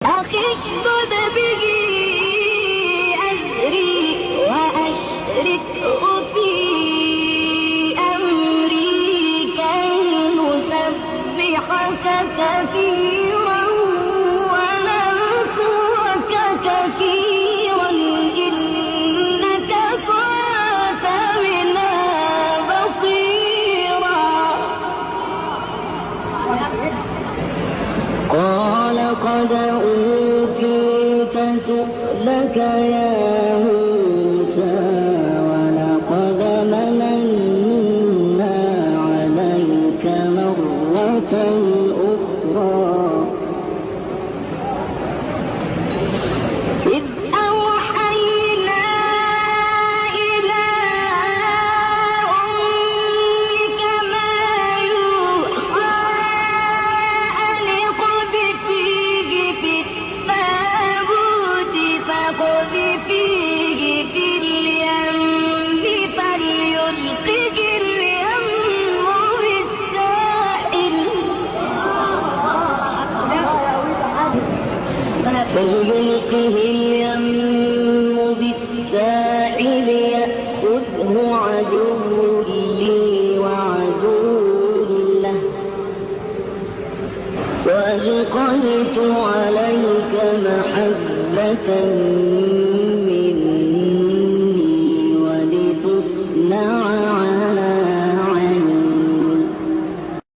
أخي اشدد به أزري وأشركه في أمري كي نسبحك كثيرا ونذكرك كثيرا إنك كنت بنا بصيرا. قال قد أوتيت سؤلك يا موسى ولقد مننا عليك مرة أخرى إذ أوحينا إلى أمك ما يوحى أن اقذفيه في التابوت فاقذفيه في اليم فليلقه اليم بالساحل يأخذه عدو لي وعدو له وألقيت عليك محبة